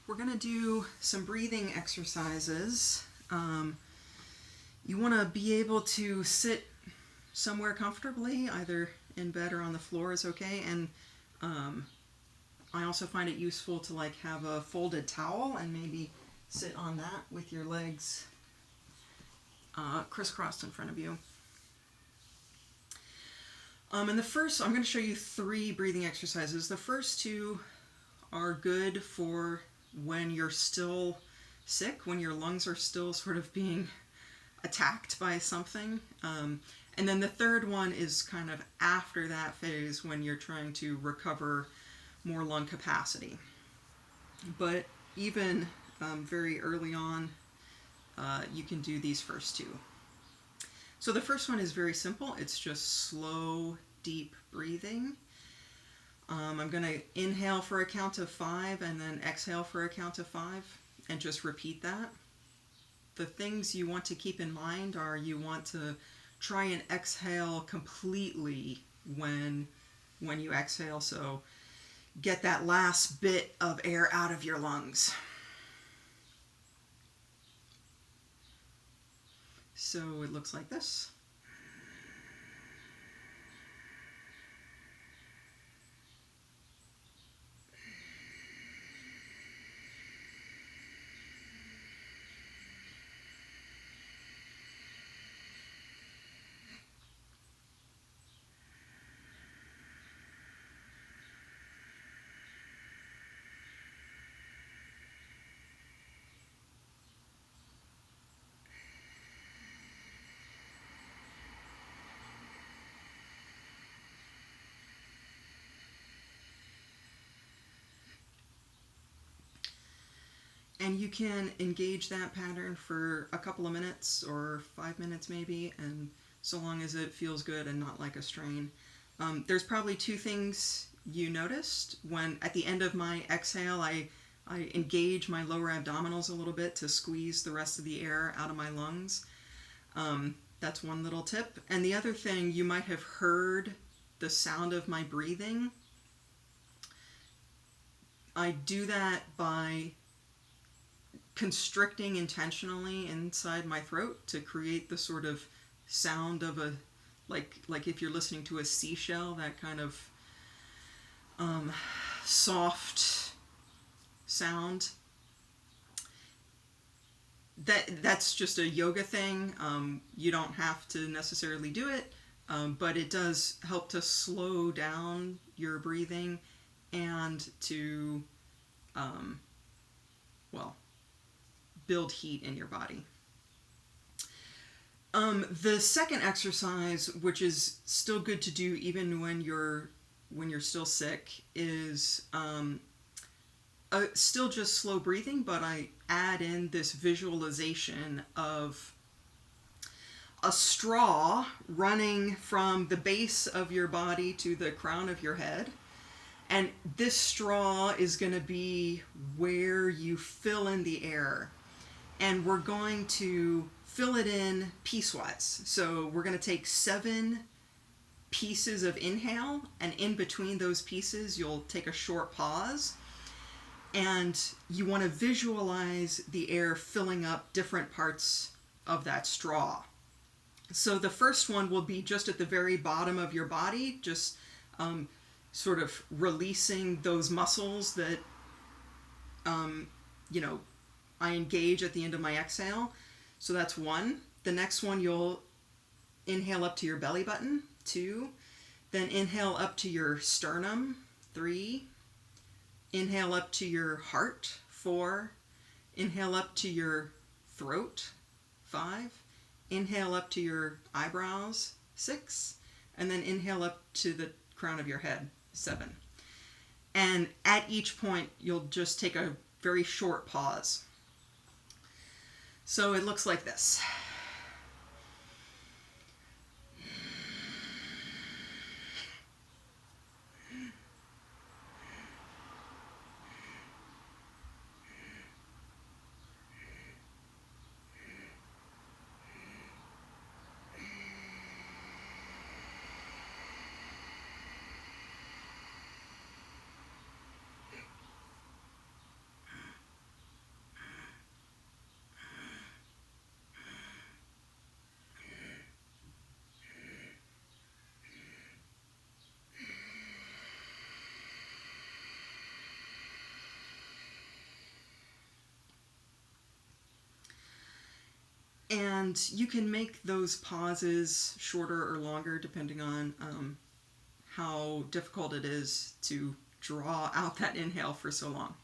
We're going to do some breathing exercises. You want to be able to sit somewhere comfortably, either in bed or on the floor is okay. And I also find it useful to have a folded towel and maybe sit on that with your legs crisscrossed in front of you. And the first, I'm going to show you 3 breathing exercises. The first 2 are good for when you're still sick, when your lungs are still sort of being attacked by something. And then the third one is kind of after that phase when you're trying to recover more lung capacity. But even very early on, you can do these first 2. So the first one is very simple. It's just slow, deep breathing. I'm going to inhale for a count of 5 and then exhale for a count of 5 and just repeat that. The things you want to keep in mind are you want to try and exhale completely when you exhale, so get that last bit of air out of your lungs. So it looks like this. And you can engage that pattern for a couple of minutes or 5 minutes maybe, and so long as it feels good and not like a strain. There's probably 2 things you noticed. When at the end of my exhale, I engage my lower abdominals a little bit to squeeze the rest of the air out of my lungs. That's one little tip. And the other thing, you might have heard the sound of my breathing. I do that by constricting intentionally inside my throat to create the sort of sound of a like if you're listening to a seashell, that kind of soft sound. That's just a yoga thing. You don't have to necessarily do it, but it does help to slow down your breathing and to build heat in your body. The second exercise, which is still good to do even when you're still sick, is still just slow breathing, but I add in this visualization of a straw running from the base of your body to the crown of your head. And this straw is going to be where you fill in the air. And we're going to fill it in piecewise. So we're going to take 7 pieces of inhale, and in between those pieces, you'll take a short pause. And you want to visualize the air filling up different parts of that straw. So the first one will be just at the very bottom of your body, just sort of releasing those muscles that, I engage at the end of my exhale. So that's 1. The next one, you'll inhale up to your belly button, 2. Then inhale up to your sternum, 3. Inhale up to your heart, 4. Inhale up to your throat, 5. Inhale up to your eyebrows, 6. And then inhale up to the crown of your head, 7. And at each point, you'll just take a very short pause. So it looks like this. And you can make those pauses shorter or longer depending on how difficult it is to draw out that inhale for so long.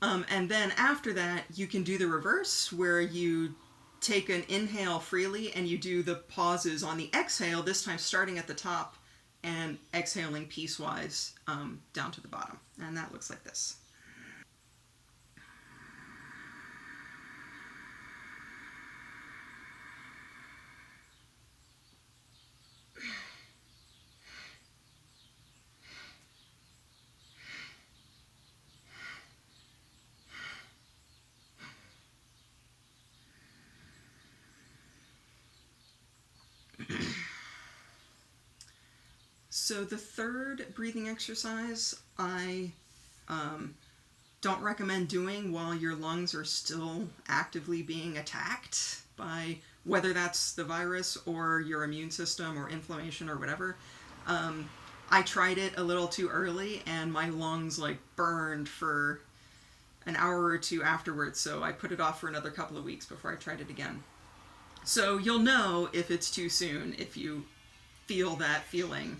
And then after that, you can do the reverse, where you take an inhale freely and you do the pauses on the exhale, this time starting at the top and exhaling piecewise down to the bottom. And that looks like this. So the third breathing exercise I don't recommend doing while your lungs are still actively being attacked by whether that's the virus or your immune system or inflammation or whatever. I tried it a little too early and my lungs like burned for an hour or two afterwards, so I put it off for another couple of weeks before I tried it again. So you'll know if it's too soon if you feel that feeling